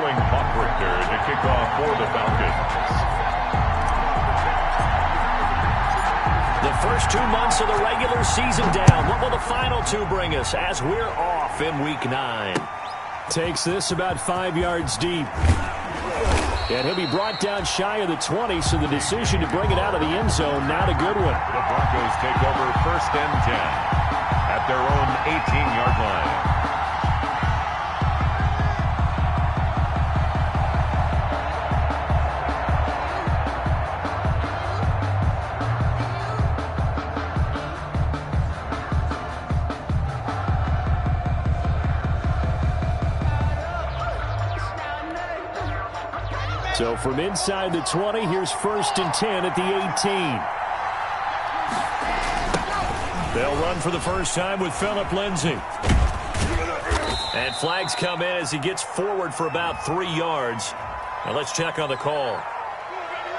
throwing Hawkwrichter to kick off for the Falcons. The first 2 months of the regular season down. What will the final 2 bring us as we're off in Week 9? Takes this about 5 yards deep. And he'll be brought down shy of the 20, so the decision to bring it out of the end zone, not a good one. The Broncos take over 1st and 10 at their own 18-yard line. So from inside the 20, here's 1st and 10 at the 18. They'll run for the first time with Phillip Lindsay. And flags come in as he gets forward for about 3 yards. Now let's check on the call.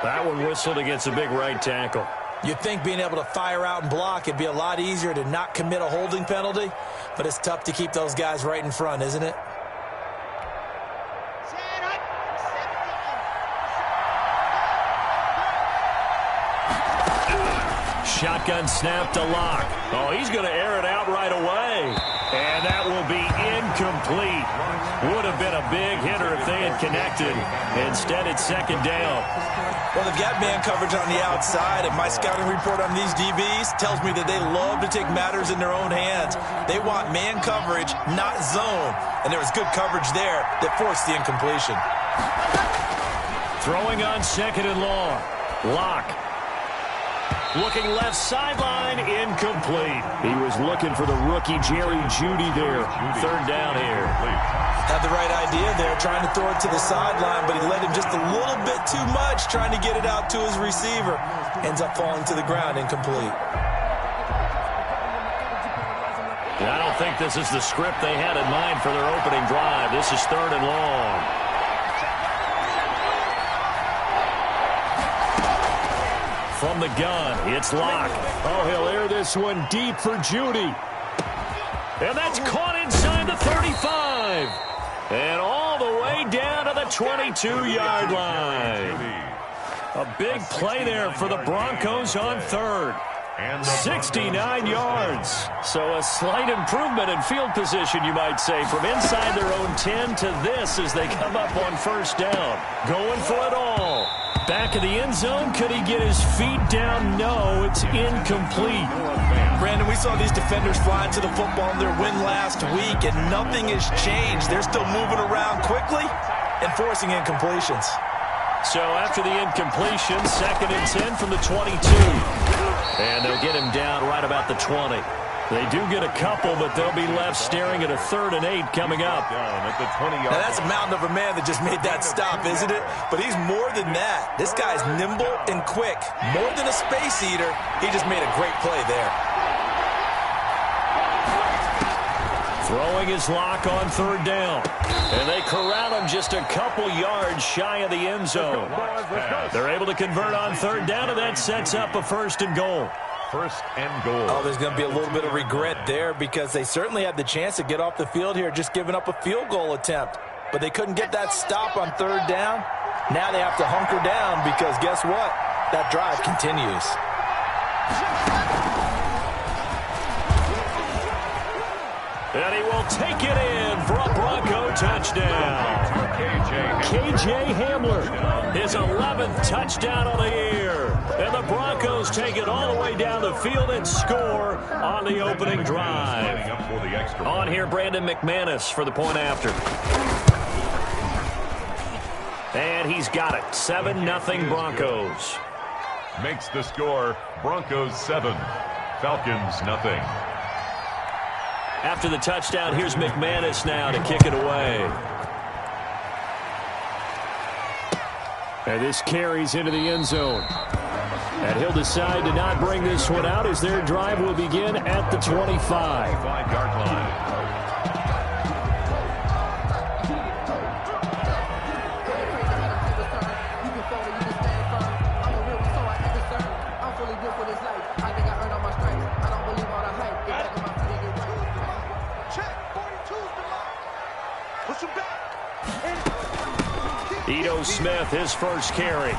That one whistled against a big right tackle. You'd think being able to fire out and block, it'd be a lot easier to not commit a holding penalty. But it's tough to keep those guys right in front, isn't it? Shotgun snap to Locke. Oh, he's going to air it out right away. And that will be incomplete. Would have been a big hitter if they had connected. Instead, it's 2nd down. Well, they've got man coverage on the outside, and my scouting report on these DBs tells me that they love to take matters in their own hands. They want man coverage, not zone. And there was good coverage there that forced the incompletion. Throwing on 2nd and long. Locke. Looking left sideline, incomplete. He was looking for the rookie Jerry Jeudy there. 3rd down here. Had the right idea there, trying to throw it to the sideline, but he led him just a little bit too much, trying to get it out to his receiver. Ends up falling to the ground, incomplete. I don't think this is the script they had in mind for their opening drive. This is 3rd and long. From the gun, it's Locke. Oh, he'll air this one deep for Jeudy. And that's caught inside the 35. And all the way down to the 22-yard line. A big play there for the Broncos on 3rd. 69 yards. So a slight improvement in field position, you might say, from inside their own 10 to this as they come up on 1st down. Going for it all. Back of the end zone. Could he get his feet down? No, it's incomplete. Brandon, we saw these defenders flying to the football in their win last week, and nothing has changed. They're still moving around quickly and forcing incompletions. So after the incompletion, 2nd and 10 from the 22. And they'll get him down right about the 20. They do get a couple, but they'll be left staring at a 3rd and 8 coming up. Now that's a mountain of a man that just made that stop, isn't it? But he's more than that. This guy's nimble and quick. More than a space eater, he just made a great play there. Throwing his Lock on 3rd down. And they corral him just a couple yards shy of the end zone. They're able to convert on 3rd down, and that sets up a 1st and goal. 1st and goal. Oh, there's going to be a little bit of regret there because they certainly had the chance to get off the field here, just giving up a field goal attempt. But they couldn't get that stop on 3rd down. Now they have to hunker down because guess what? That drive continues. And he will take it in for a Bronco touchdown. KJ Hamler, his 11th touchdown on the year. And the Broncos take it all the way down the field and score on the opening drive. On here, Brandon McManus for the point after. And he's got it. 7-0 Broncos. Makes the score Broncos 7, Falcons 0. After the touchdown, here's McManus now to kick it away. And this carries into the end zone. And he'll decide to not bring this one out as their drive will begin at the 25-yard line. Ito Smith, his first carry.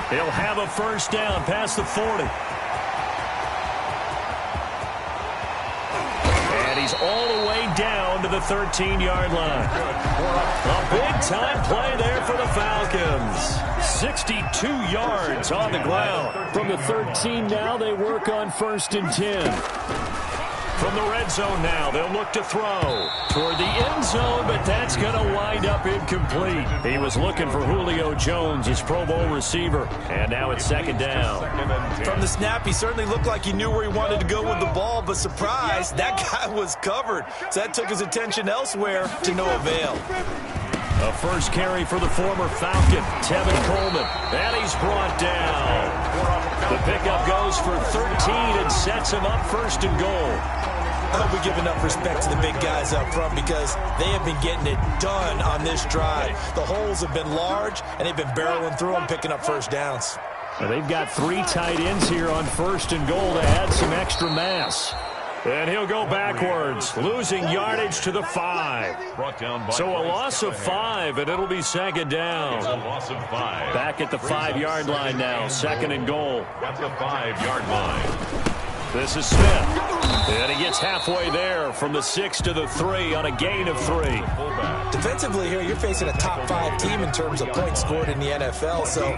He'll have a first down past the 40. And he's all the way down to the 13-yard line. A big-time play there for the Falcons. 62 yards on the ground. From the 13 now, they work on 1st and 10. From the red zone now, they'll look to throw toward the end zone, but that's going to wind up incomplete. He was looking for Julio Jones, his Pro Bowl receiver, and now it's 2nd down. From the snap, he certainly looked like he knew where he wanted to go with the ball, but surprise, that guy was covered. So that took his attention elsewhere to no avail. A first carry for the former Falcon, Tevin Coleman, and he's brought down. The pickup goes for 13 and sets him up 1st and goal. I hope we give enough respect to the big guys up front because they have been getting it done on this drive. The holes have been large, and they've been barreling through them, picking up first downs. Well, they've got 3 tight ends here on 1st and goal to add some extra mass. And he'll go backwards, losing yardage to the 5. So a loss of 5, and it'll be 2nd down. Back at the 5-yard line now, 2nd and goal. At the 5-yard line. This is Smith. And he gets halfway there from the 6 to the 3 on a gain of 3. Defensively here, you're facing a top 5 team in terms of points scored in the NFL. So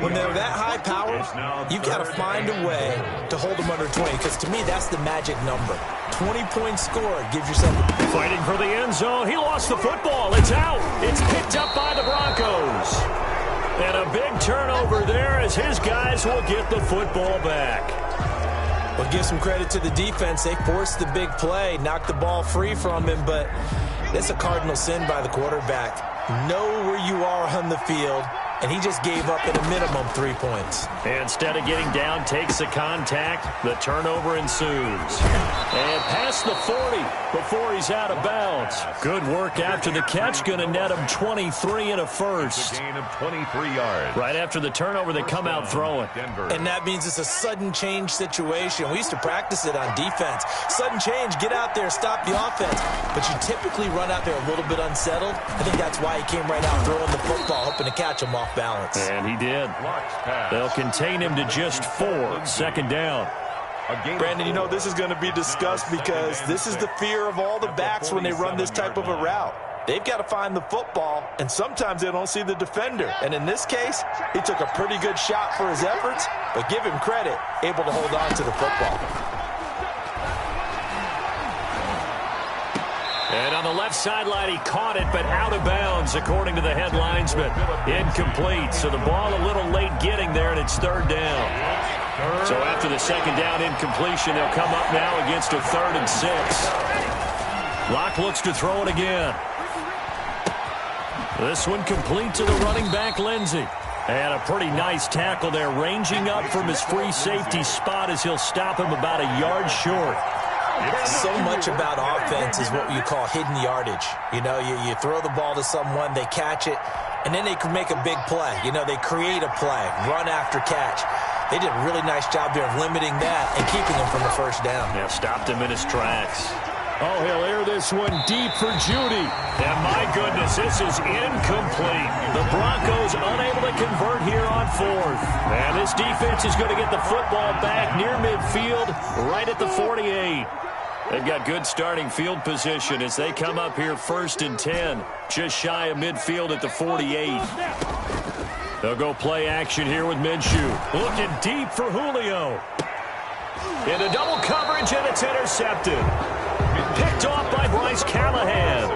when they're that high powered, you've got to find a way to hold them under 20. Because to me, that's the magic number. 20 points scored gives yourself a... Fighting for the end zone. He lost the football. It's out. It's picked up by the Broncos. And a big turnover there as his guys will get the football back. Well, give some credit to the defense. They forced the big play, knocked the ball free from him, but that's a cardinal sin by the quarterback. Know where you are on the field, and he just gave up at a minimum 3 points. Instead of getting down, takes the contact. The turnover ensues. And past the 40 before he's out of bounds. Good work after the catch. Going to net him 23 and a first. Gain of 23 yards. Right after the turnover, they come out throwing. And that means it's a sudden change situation. We used to practice it on defense. Sudden change, get out there, stop the offense. But you typically run out there a little bit unsettled. I think that's why he came right out throwing the football, hoping to catch him off balance. And he did. They'll contain him to just 4. 2nd down. Brandon, you know, this is going to be discussed because this is the fear of all the backs when they run this type of a route. They've got to find the football, and sometimes they don't see the defender. And in this case, he took a pretty good shot for his efforts, but give him credit, able to hold on to the football. And on the left sideline, he caught it, but out of bounds, according to the head linesman. Incomplete, so the ball a little late getting there, and it's 3rd down. So after the 2nd down incompletion, they'll come up now against a 3rd and 6. Locke looks to throw it again. This one complete to the running back, Lindsey. And a pretty nice tackle there, ranging up from his free safety spot as he'll stop him about a yard short. So much about offense is what you call hidden yardage. You know, you throw the ball to someone, they catch it, and then they can make a big play. You know, they create a play, run after catch. They did a really nice job there of limiting that and keeping him from the 1st down. Yeah, stopped him in his tracks. Oh, he'll air this one deep for Judy. And my goodness, this is incomplete. The Broncos unable to convert here on 4th. And this defense is going to get the football back near midfield, right at the 48. They've got good starting field position as they come up here 1st and 10, just shy of midfield at the 48. They'll go play action here with Minshew. Looking deep for Julio. Into double coverage, and it's intercepted. Picked off by Bryce Callahan.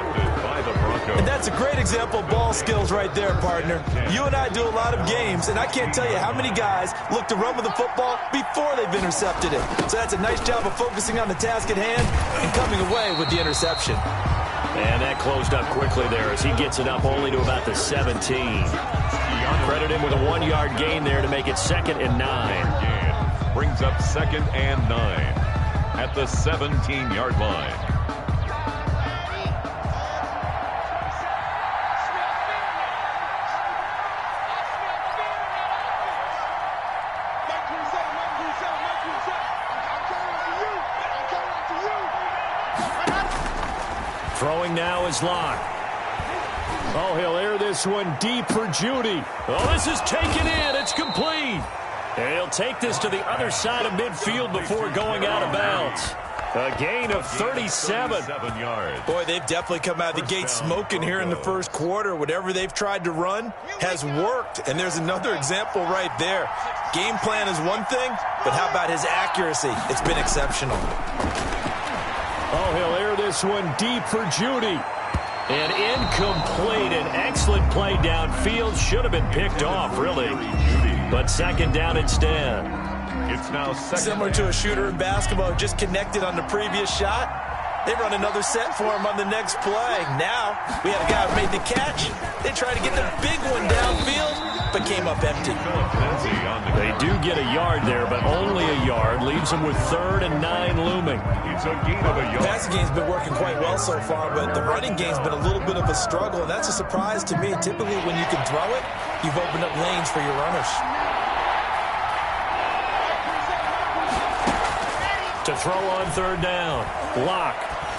And that's a great example of ball skills right there, partner. You and I do a lot of games, and I can't tell you how many guys look to run with the football before they've intercepted it. So that's a nice job of focusing on the task at hand and coming away with the interception. And that closed up quickly there as he gets it up only to about the 17. Credit him with a 1-yard gain there to make it 2nd and 9. Brings up 2nd and 9 at the 17-yard line. Throwing now is Locke. Oh, he'll air this one deep for Judy. Oh, this is taken in. It's complete. And he'll take this to the other side of midfield before going out of bounds. A gain of 37 yards. Boy, they've definitely come out of the gate smoking here in the first quarter. Whatever they've tried to run has worked. And there's another example right there. Game plan is one thing, but how about his accuracy? It's been exceptional. Oh, he'll air this one deep for Judy. And incomplete. An excellent play downfield. Should have been picked off, really. But second down instead. It's now similar to a shooter in basketball who just connected on the previous shot. They run another set for him on the next play. Now, we had a guy who made the catch. They tried to get the big one downfield, but came up empty. They do get a yard there, but only a yard. Leaves them with 3rd and 9 looming. It's a gain of a yard. The passing game's been working quite well so far, but the running game's been a little bit of a struggle, and that's a surprise to me. Typically, when you can throw it, you've opened up lanes for your runners. To throw on 3rd down. Lock.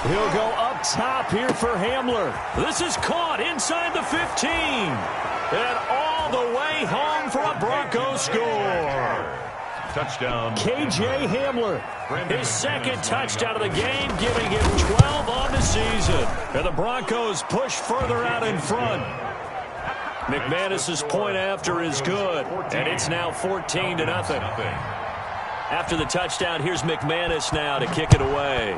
He'll go up top here for Hamler. This is caught inside the 15. And all the way home for a Broncos score. Touchdown. KJ Hamler. His second touchdown of the game, giving him 12 on the season. And the Broncos push further out in front. McManus's point after is good. And it's now 14-0. After the touchdown, here's McManus now to kick it away.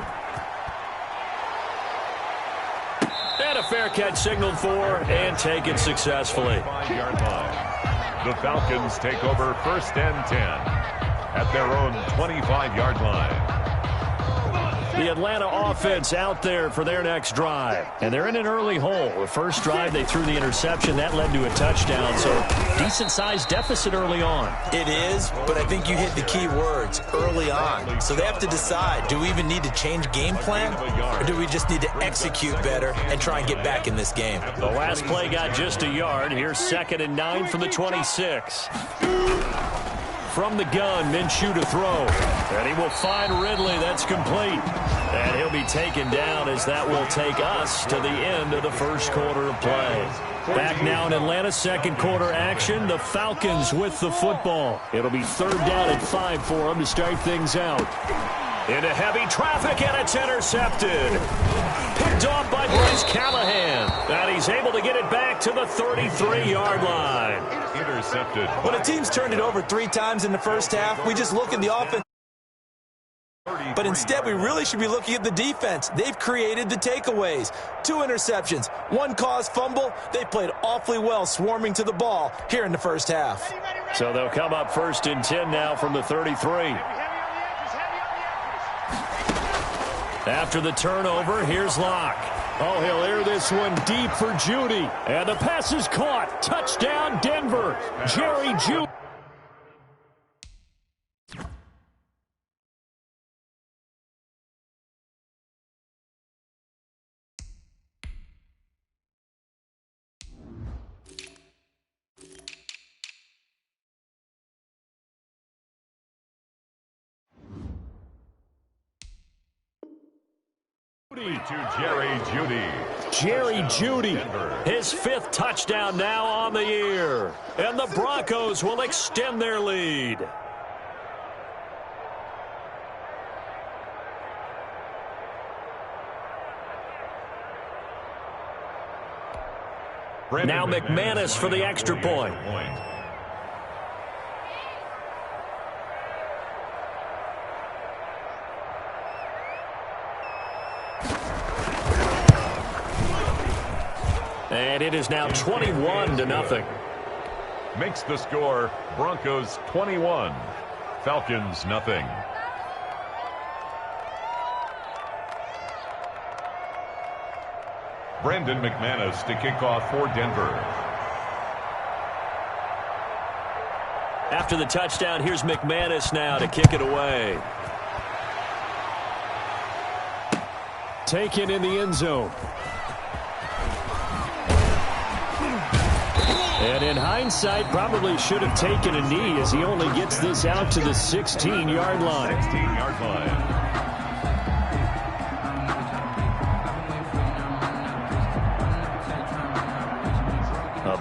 And a fair catch signaled for and taken successfully. 5-yard line. The Falcons take over 1st and 10 at their own 25-yard line. The Atlanta offense out there for their next drive. And they're in an early hole. The first drive, they threw the interception. That led to a touchdown. So decent-sized deficit early on. It is, but I think you hit the key words, early on. So they have to decide, do we even need to change game plan? Or do we just need to execute better and try and get back in this game? The last play got just a yard. Here's 2nd and 9 from the 26. From the gun, Minshew to throw. And he will find Ridley. That's complete. And he'll be taken down as that will take us to the end of the first quarter of play. Back now in Atlanta, second quarter action. The Falcons with the football. It'll be 3rd down and 5 for them to start things out. Into heavy traffic, and it's intercepted. Picked off by Bryce Callahan. And he's able to get it back to the 33-yard line. Intercepted. When a team's turned it over 3 times in the first half, we just look at the offense. But instead, we really should be looking at the defense. They've created the takeaways. 2 interceptions, 1 caused fumble. They played awfully well swarming to the ball here in the first half. So they'll come up 1st and 10 now from the 33. After the turnover, here's Locke. Oh, he'll air this one deep for Judy. And the pass is caught. Touchdown, Denver. Jerry Jeudy. To Jerry Jeudy. Jerry Jeudy, his 5th touchdown now on the year. And the Broncos will extend their lead. Now McManus for the extra point. And it is now 21-0. Makes the score Broncos 21, Falcons nothing. Brandon McManus to kick off for Denver. After the touchdown, here's McManus now to kick it away. Taken in the end zone. And in hindsight, probably should have taken a knee as he only gets this out to the 16-yard line. 16-yard line.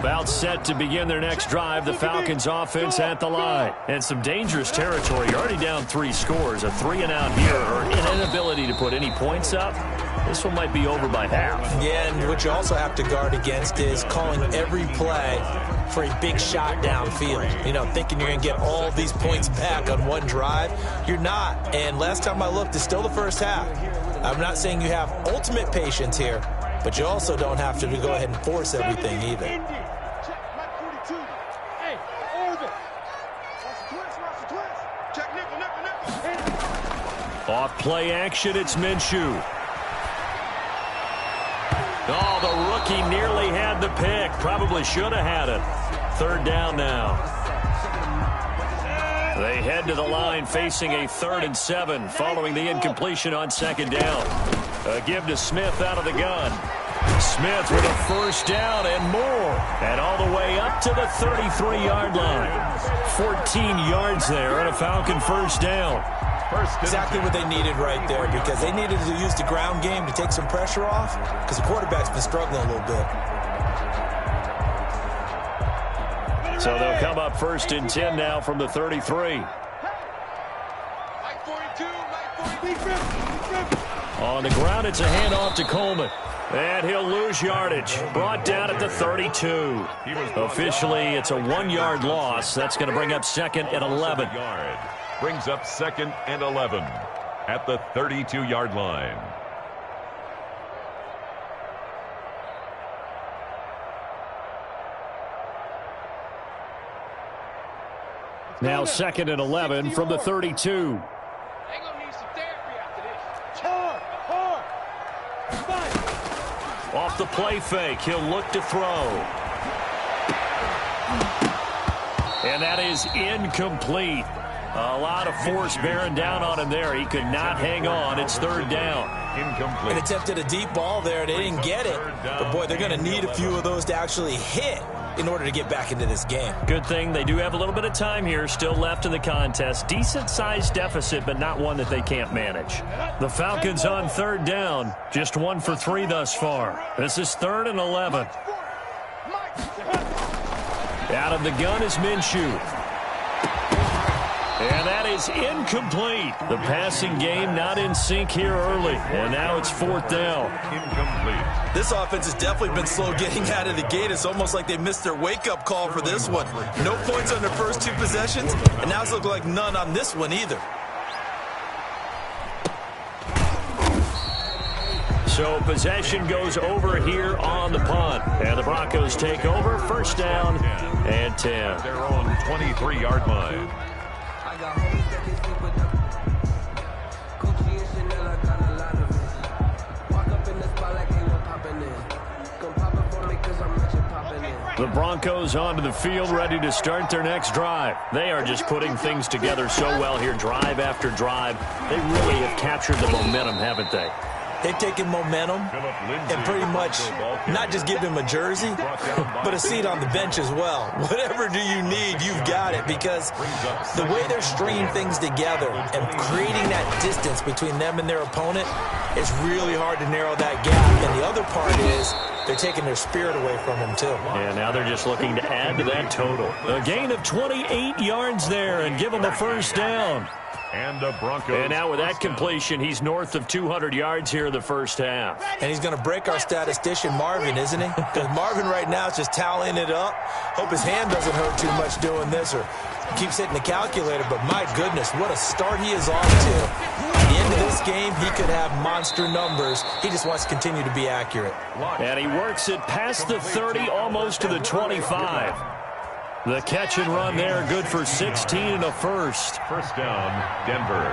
About set to begin their next drive. The Falcons offense at the line. And some dangerous territory. You're already down 3 scores. A 3-and-out here or an inability to put any points up. This one might be over by half. Yeah, and what you also have to guard against is calling every play for a big shot downfield. You know, thinking you're going to get all these points back on one drive. You're not. And last time I looked, it's still the first half. I'm not saying you have ultimate patience here, but you also don't have to go ahead and force everything either. Off play action, it's Minshew. Oh, the rookie nearly had the pick. Probably should have had it. 3rd down now. They head to the line facing a 3rd and 7 following the incompletion on 2nd down. A give to Smith out of the gun. Smith with a 1st down and more. And all the way up to the 33-yard line. 14 yards there and a Falcon 1st down. Exactly what they needed right there, because they needed to use the ground game to take some pressure off, because the quarterback's been struggling a little bit. So they'll come up 1st and 10 now from the 33. On the ground, it's a handoff to Coleman. And he'll lose yardage. Brought down at the 32. Officially, it's a 1-yard loss. That's going to bring up 2nd and 11. Brings up 2nd and 11 at the 32-yard line. Now 2nd and 11 from the 32. Off the play fake, he'll look to throw. And that is incomplete. A lot of force bearing down on him there. He could not hang on. It's 3rd down. Incomplete. And attempted a deep ball there. They didn't get it. But, boy, they're going to need a few of those to actually hit in order to get back into this game. Good thing they do have a little bit of time here still left in the contest. Decent-sized deficit, but not one that they can't manage. The Falcons on 3rd down. Just 1 for 3 thus far. This is 3rd and 11. Out of the gun is Minshew. And that is incomplete. The passing game not in sync here early. And now it's 4th down. Incomplete. This offense has definitely been slow getting out of the gate. It's almost like they missed their wake-up call for this one. No points on their first 2 possessions, and now it's looking like none on this one either. So possession goes over here on the punt. And the Broncos take over. 1st down and 10. Their own 23-yard line. The Broncos onto the field, ready to start their next drive. They are just putting things together so well here, drive after drive. They really have captured the momentum, haven't they? They've taken momentum and pretty much not just give him a jersey, but a seat on the bench as well. Whatever do you need, you've got it, because the way they're stringing things together and creating that distance between them and their opponent, it's really hard to narrow that gap. And the other part is they're taking their spirit away from him, too. Yeah, now they're just looking to add to that total. A gain of 28 yards there and give them a 1st down. And the Broncos. And now with that completion, he's north of 200 yards here in the 1st half. And he's going to break our statistician, Marvin, isn't he? Because Marvin right now is just tallying it up. Hope his hand doesn't hurt too much doing this or keeps hitting the calculator. But my goodness, what a start he is off to. At the end of this game, he could have monster numbers. He just wants to continue to be accurate. And he works it past the 30, almost to the 25. The catch and run there, good for 16 and a 1st. 1st down, Denver.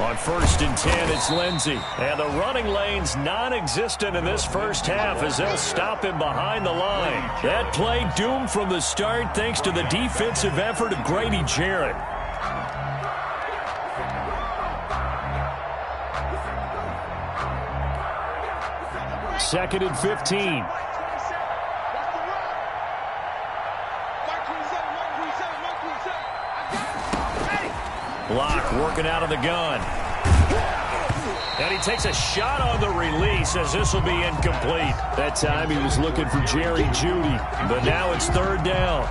On 1st and 10, it's Lindsey. And the running lane's non-existent in this 1st half as they'll stop him behind the line. That play doomed from the start thanks to the defensive effort of Grady Jarrett. Second and 15. Block working out of the gun. And he takes a shot on the release as this will be incomplete. That time he was looking for Jerry Jeudy, but now it's third down.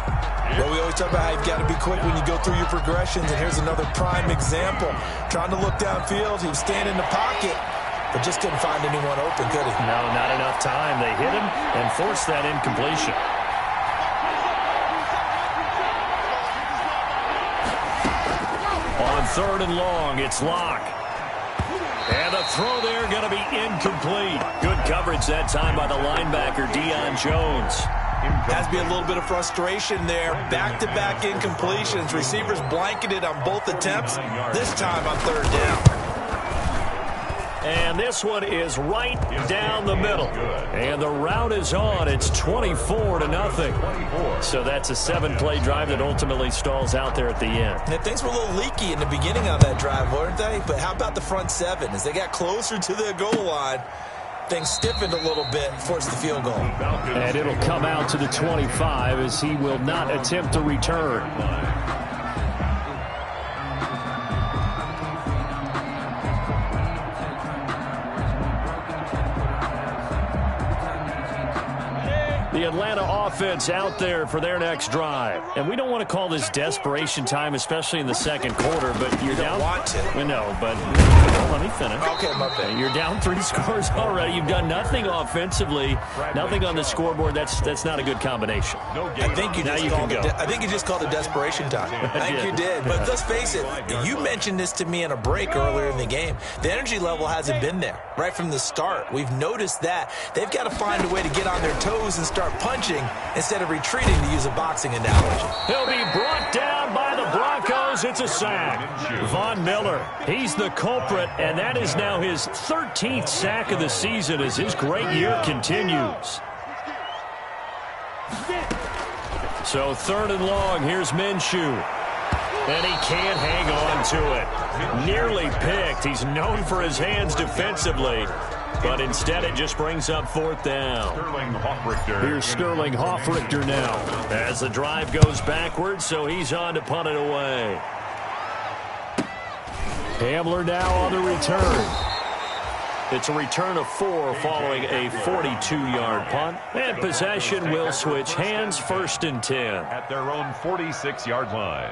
Well, we always talk about how you've got to be quick when you go through your progressions, and here's another prime example. Trying to look downfield, he was standing in the pocket, but just couldn't find anyone open, could he? No, not enough time. They hit him and forced that incompletion. On third and long, it's Locke. And the throw there going to be incomplete. Good coverage that time by the linebacker, Deion Jones. Has to be a little bit of frustration there. Back-to-back incompletions. Receivers blanketed on both attempts, this time on third down. And this one is right down the middle. And the route is on. It's 24-0. So that's a 7-play drive that ultimately stalls out there at the end. And things were a little leaky in the beginning on that drive, weren't they? But how about the front seven? As they got closer to the goal line, things stiffened a little bit and forced the field goal. And it'll come out to the 25 as he will not attempt to return. The Atlanta offense out there for their next drive. And we don't want to call this desperation time, especially in the second quarter, but you're down. You don't want to. No, but let me finish. Okay, my bad. You're down 3 scores already. You've done nothing offensively, nothing on the scoreboard. That's not a good combination. I think you just called it desperation time. I think you did. But let's face it, you mentioned this to me in a break earlier in the game. The energy level hasn't been there right from the start. We've noticed that. They've got to find a way to get on their toes and start punching instead of retreating, to use a boxing analogy. He'll be brought down by the Broncos. It's a sack. Von Miller, he's the culprit, and that is now his 13th sack of the season as his great year continues. So third and long, here's Minshew. And he can't hang on to it. Nearly picked. He's known for his hands defensively. But instead, it just brings up fourth down. Here's Sterling Hoffrichter now as the drive goes backwards, so he's on to punt it away. Hamler now on the return. It's a return of 4 following a 42-yard punt. And possession will switch hands, first and 10. At their own 46-yard line.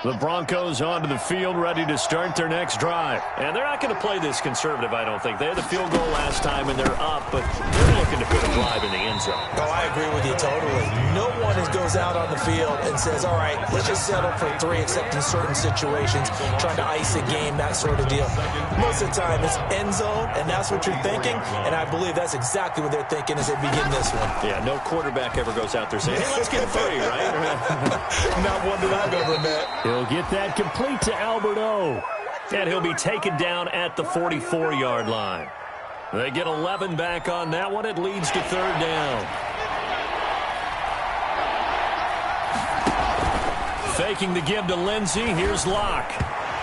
The Broncos onto the field, ready to start their next drive. And they're not going to play this conservative, I don't think. They had the field goal last time, and they're up, but they're looking to put a drive in the end zone. Oh, I agree with you totally. No one goes out on the field and says, all right, let's just settle for 3, except in certain situations, trying to ice a game, that sort of deal. Most of the time, it's end zone, and that's what you're thinking, and I believe that's exactly what they're thinking as they begin this one. Yeah, no quarterback ever goes out there saying, hey, let's get 3, right? Not one that I've ever met. He'll get that complete to Albert O. And he'll be taken down at the 44-yard line. They get 11 back on that one. It leads to third down. Faking the give to Lindsey. Here's Locke.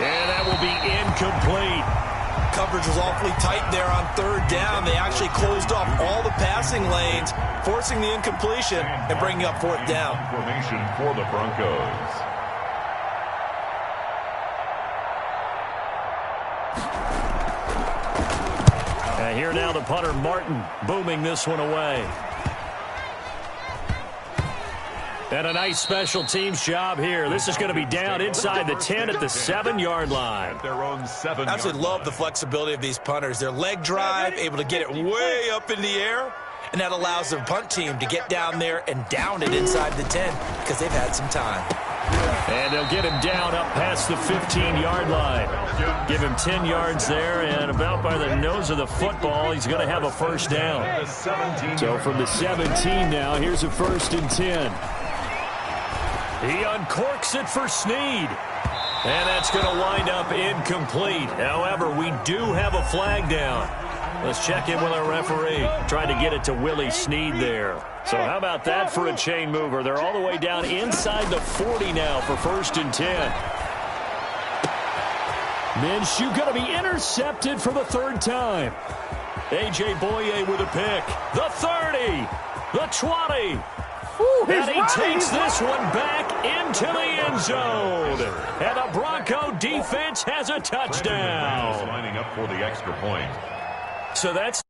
And that will be incomplete. Coverage was awfully tight there on third down. They actually closed off all the passing lanes, forcing the incompletion and bringing up fourth down. Formation for the Broncos. Here now the punter, Martin, booming this one away. And a nice special teams job here. This is going to be down inside the 10 at the 7-yard line. Their own 7-yard line. I absolutely love the flexibility of these punters. Their leg drive, able to get it way up in the air, and that allows the punt team to get down there and down it inside the 10 because they've had some time. And they'll get him down up past the 15-yard line. Give him 10 yards there, and about by the nose of the football, he's going to have a first down. So from the 17 now, here's a first and 10. He uncorks it for Snead. And that's going to wind up incomplete. However, we do have a flag down. Let's check in with our referee. Trying to get it to Willie Snead there. So how about that for a chain mover? They're all the way down inside the 40 now for first and 10. Minshew going to be intercepted for the third time. A.J. Boye with a pick. The 30. The 20. And he takes this one back into the end zone. And the Bronco defense defense has a touchdown. Lining up for the extra point. So that's